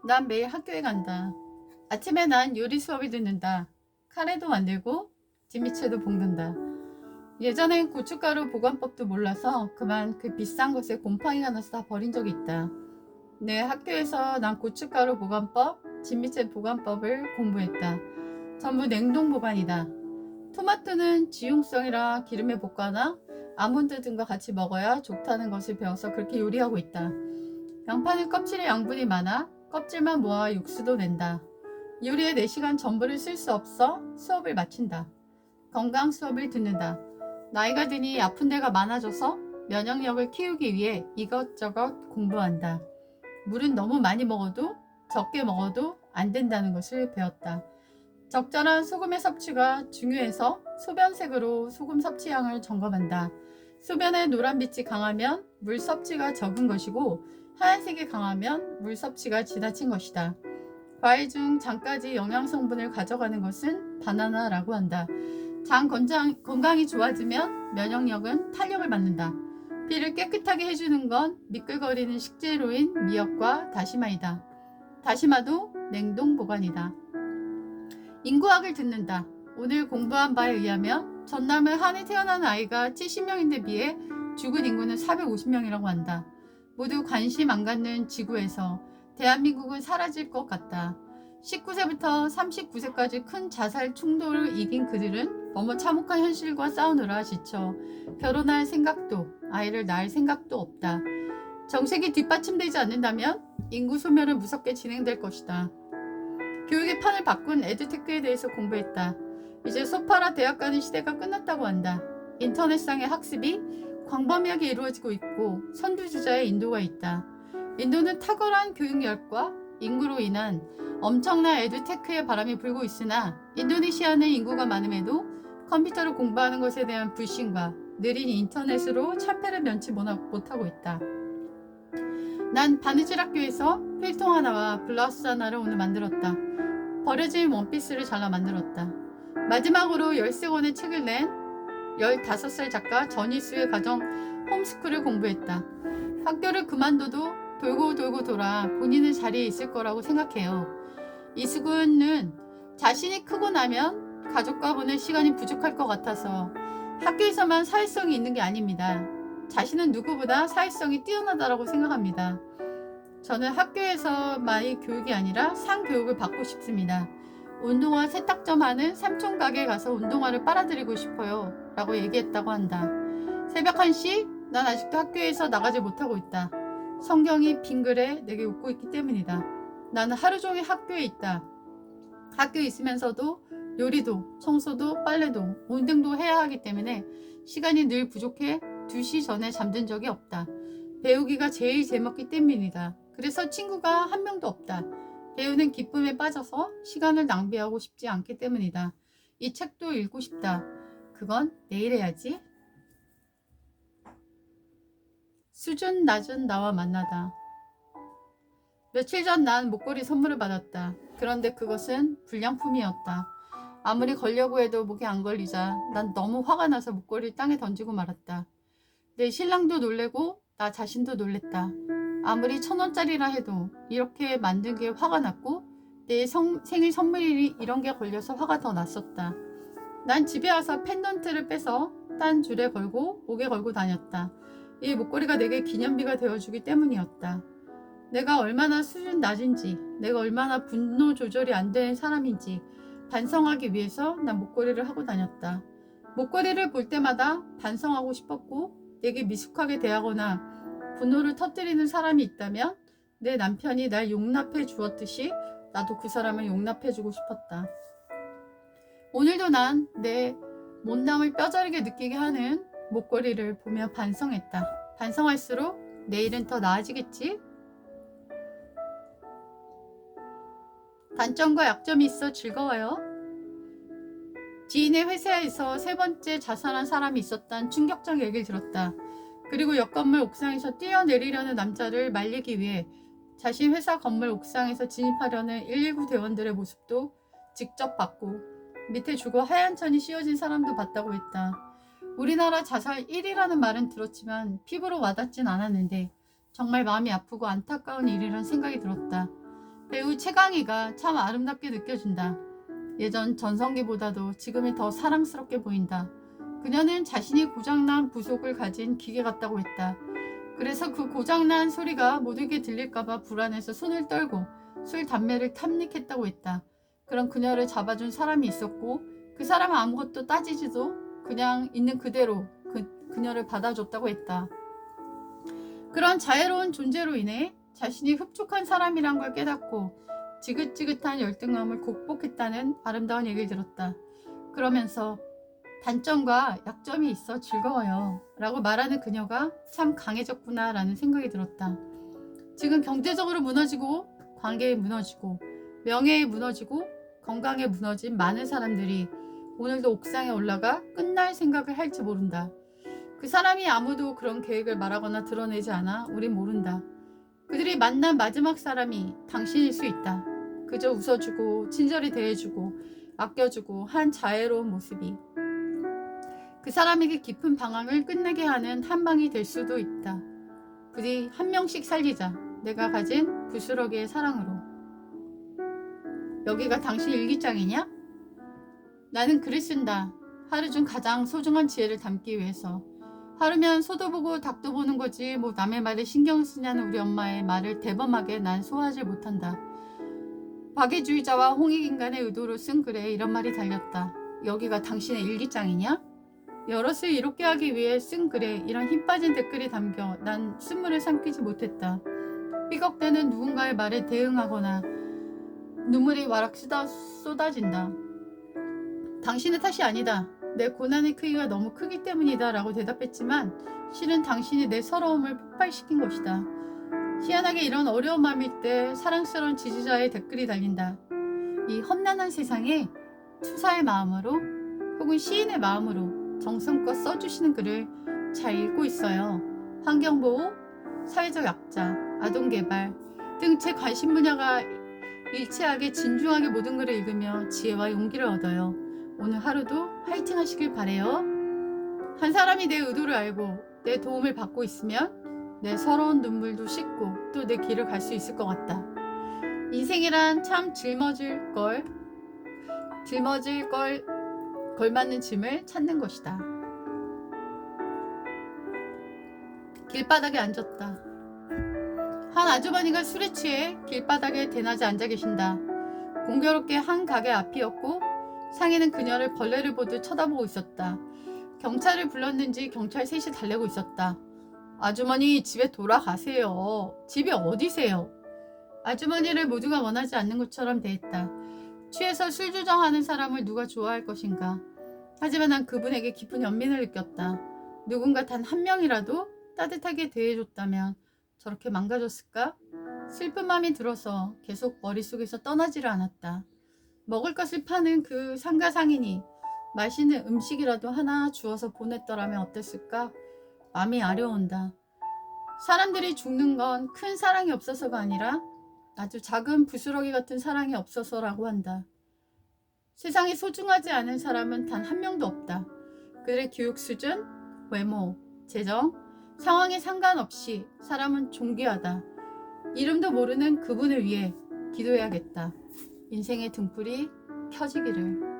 난 매일 학교에 간다. 아침에 난 요리 수업을 듣는다. 카레도 만들고 진미채도 볶는다. 예전엔 고춧가루 보관법도 몰라서 그만 그 비싼 것에 곰팡이가 나서 다 버린 적이 있다. 내 학교에서 난 고춧가루 보관법, 진미채 보관법을 공부했다. 전부 냉동 보관이다. 토마토는 지용성이라 기름에 볶거나 아몬드 등과 같이 먹어야 좋다는 것을 배워서 그렇게 요리하고 있다. 양파는 껍질에 양분이 많아 껍질만 모아 육수도 낸다. 요리에 4시간 전부를 쓸 수 없어 수업을 마친다. 건강 수업을 듣는다. 나이가 드니 아픈 데가 많아져서 면역력을 키우기 위해 이것저것 공부한다. 물은 너무 많이 먹어도 적게 먹어도 안 된다는 것을 배웠다. 적절한 소금의 섭취가 중요해서 소변색으로 소금 섭취량을 점검한다. 소변의 노란빛이 강하면 물 섭취가 적은 것이고 하얀색이 강하면 물 섭취가 지나친 것이다. 과일 중 장까지 영양성분을 가져가는 것은 바나나라고 한다. 장 건강이 좋아지면 면역력은 탄력을 받는다. 피를 깨끗하게 해주는 건 미끌거리는 식재료인 미역과 다시마이다. 다시마도 냉동 보관이다. 인구학을 듣는다. 오늘 공부한 바에 의하면 전남을 한해 태어난 아이가 70명인데 비해 죽은 인구는 450명이라고 한다. 모두 관심 안 갖는 지구에서 대한민국은 사라질 것 같다. 19세부터 39세까지 큰 자살 충돌을 이긴 그들은 너무 참혹한 현실과 싸우느라 지쳐 결혼할 생각도 아이를 낳을 생각도 없다. 정책이 뒷받침되지 않는다면 인구 소멸은 무섭게 진행될 것이다. 교육의 판을 바꾼 에듀테크에 대해서 공부했다. 이제 소파라 대학 가는 시대가 끝났다고 한다. 인터넷상의 학습이 광범위하게 이루어지고 있고 선두주자의 인도가 있다. 인도는 탁월한 교육열과 인구로 인한 엄청난 에듀테크의 바람이 불고 있으나 인도네시아는 인구가 많음에도 컴퓨터를 공부하는 것에 대한 불신과 느린 인터넷으로 차폐를 면치 못하고 있다. 난 바느질 학교에서 필통 하나와 블라우스 하나를 오늘 만들었다. 버려진 원피스를 잘라 만들었다. 마지막으로 13권의 책을 낸 15살 작가 전희수의 가정 홈스쿨을 공부했다. 학교를 그만둬도 돌고 돌고 돌아 본인의 자리에 있을 거라고 생각해요. 이수근은 자신이 크고 나면 가족과 보낼 시간이 부족할 것 같아서 학교에서만 사회성이 있는 게 아닙니다. 자신은 누구보다 사회성이 뛰어나다라고 생각합니다. 저는 학교에서만의 교육이 아니라 상교육을 받고 싶습니다. 운동화 세탁점 하는 삼촌 가게에 가서 운동화를 빨아들이고 싶어요 라고 얘기했다고 한다. 새벽 1시 난 아직도 학교에서 나가지 못하고 있다. 성경이 빙글에 내게 웃고 있기 때문이다. 나는 하루 종일 학교에 있다. 학교에 있으면서도 요리도 청소도 빨래도 운동도 해야 하기 때문에 시간이 늘 부족해 2시 전에 잠든 적이 없다. 배우기가 제일 재밌기 때문이다. 그래서 친구가 한 명도 없다. 배우는 기쁨에 빠져서 시간을 낭비하고 싶지 않기 때문이다. 이 책도 읽고 싶다. 그건 내일 해야지. 수준 낮은 나와 만나다. 며칠 전 난 목걸이 선물을 받았다. 그런데 그것은 불량품이었다. 아무리 걸려고 해도 목에 안 걸리자 난 너무 화가 나서 목걸이를 땅에 던지고 말았다. 내 신랑도 놀래고 나 자신도 놀랬다. 아무리 1,000원짜리라 해도 이렇게 만든 게 화가 났고 내 생일 선물이 이런 게 걸려서 화가 더 났었다. 난 집에 와서 펜던트를 빼서 딴 줄에 걸고 목에 걸고 다녔다. 이 목걸이가 내게 기념비가 되어주기 때문이었다. 내가 얼마나 수준 낮은지, 내가 얼마나 분노 조절이 안 되는 사람인지 반성하기 위해서 난 목걸이를 하고 다녔다. 목걸이를 볼 때마다 반성하고 싶었고 내게 미숙하게 대하거나 분노를 터뜨리는 사람이 있다면 내 남편이 날 용납해 주었듯이 나도 그 사람을 용납해 주고 싶었다. 오늘도 난 내 못남을 뼈저리게 느끼게 하는 목걸이를 보며 반성했다. 반성할수록 내일은 더 나아지겠지? 단점과 약점이 있어 즐거워요. 지인의 회사에서 3번째 자살한 사람이 있었다는 충격적 얘기를 들었다. 그리고 옆 건물 옥상에서 뛰어내리려는 남자를 말리기 위해 자신 회사 건물 옥상에서 진입하려는 119 대원들의 모습도 직접 봤고 밑에 죽어 하얀 천이 씌워진 사람도 봤다고 했다. 우리나라 자살 1위라는 말은 들었지만 피부로 와닿진 않았는데 정말 마음이 아프고 안타까운 일이란 생각이 들었다. 배우 최강희가 참 아름답게 느껴진다. 예전 전성기보다도 지금이 더 사랑스럽게 보인다. 그녀는 자신이 고장난 부속을 가진 기계 같다고 했다. 그래서 그 고장난 소리가 모두에게 들릴까봐 불안해서 손을 떨고 술 담배를 탐닉했다고 했다. 그런 그녀를 잡아준 사람이 있었고 그 사람은 아무것도 따지지도 그냥 있는 그대로 그녀를 받아줬다고 했다. 그런 자애로운 존재로 인해 자신이 흡족한 사람이란 걸 깨닫고 지긋지긋한 열등감을 극복했다는 아름다운 얘기를 들었다. 그러면서 단점과 약점이 있어 즐거워요 라고 말하는 그녀가 참 강해졌구나 라는 생각이 들었다. 지금 경제적으로 무너지고 관계에 무너지고 명예에 무너지고 건강에 무너진 많은 사람들이 오늘도 옥상에 올라가 끝날 생각을 할지 모른다. 그 사람이 아무도 그런 계획을 말하거나 드러내지 않아 우린 모른다. 그들이 만난 마지막 사람이 당신일 수 있다. 그저 웃어주고 친절히 대해주고 아껴주고 한 자애로운 모습이 그 사람에게 깊은 방황을 끝내게 하는 한 방이 될 수도 있다. 부디 한 명씩 살리자. 내가 가진 부스러기의 사랑으로. 여기가 당신 일기장이냐? 나는 글을 쓴다. 하루 중 가장 소중한 지혜를 담기 위해서. 하루면 소도 보고 닭도 보는 거지 뭐 남의 말에 신경 쓰냐는 우리 엄마의 말을 대범하게 난 소화하지 못한다. 박애주의자와 홍익인간의 의도로 쓴 글에 이런 말이 달렸다. 여기가 당신의 일기장이냐? 여럿을 이롭게 하기 위해 쓴 글에 이런 힘 빠진 댓글이 담겨 난 쓴물을 삼키지 못했다. 삐걱대는 누군가의 말에 대응하거나 눈물이 와락 쏟아진다. 당신의 탓이 아니다. 내 고난의 크기가 너무 크기 때문이다 라고 대답했지만 실은 당신이 내 서러움을 폭발시킨 것이다. 희한하게 이런 어려운 마음일 때 사랑스러운 지지자의 댓글이 달린다. 이 험난한 세상에 투사의 마음으로 혹은 시인의 마음으로 정성껏 써주시는 글을 잘 읽고 있어요. 환경보호, 사회적 약자, 아동개발 등 제 관심 분야가 일치하게 진중하게 모든 글을 읽으며 지혜와 용기를 얻어요. 오늘 하루도 화이팅 하시길 바래요. 한 사람이 내 의도를 알고 내 도움을 받고 있으면 내 서러운 눈물도 씻고 또 내 길을 갈 수 있을 것 같다. 인생이란 참 짊어질 걸 걸맞는 짐을 찾는 것이다. 길바닥에 앉았다. 한 아주머니가 술에 취해 길바닥에 대낮에 앉아 계신다. 공교롭게 한 가게 앞이었고 상인은 그녀를 벌레를 보듯 쳐다보고 있었다. 경찰을 불렀는지 경찰 셋이 달래고 있었다. 아주머니 집에 돌아가세요. 집이 어디세요? 아주머니를 모두가 원하지 않는 것처럼 대했다. 취해서 술 조정하는 사람을 누가 좋아할 것인가. 하지만 난 그분에게 깊은 연민을 느꼈다. 누군가 단 한 명이라도 따뜻하게 대해줬다면 저렇게 망가졌을까? 슬픈 마음이 들어서 계속 머릿속에서 떠나지를 않았다. 먹을 것을 파는 그 상가 상인이 맛있는 음식이라도 하나 주어서 보냈더라면 어땠을까? 마음이 아려온다. 사람들이 죽는 건 큰 사랑이 없어서가 아니라 아주 작은 부스러기 같은 사랑이 없어서라고 한다. 세상에 소중하지 않은 사람은 단 한 명도 없다. 그들의 교육 수준, 외모, 재정, 상황에 상관없이 사람은 존귀하다. 이름도 모르는 그분을 위해 기도해야겠다. 인생의 등불이 켜지기를.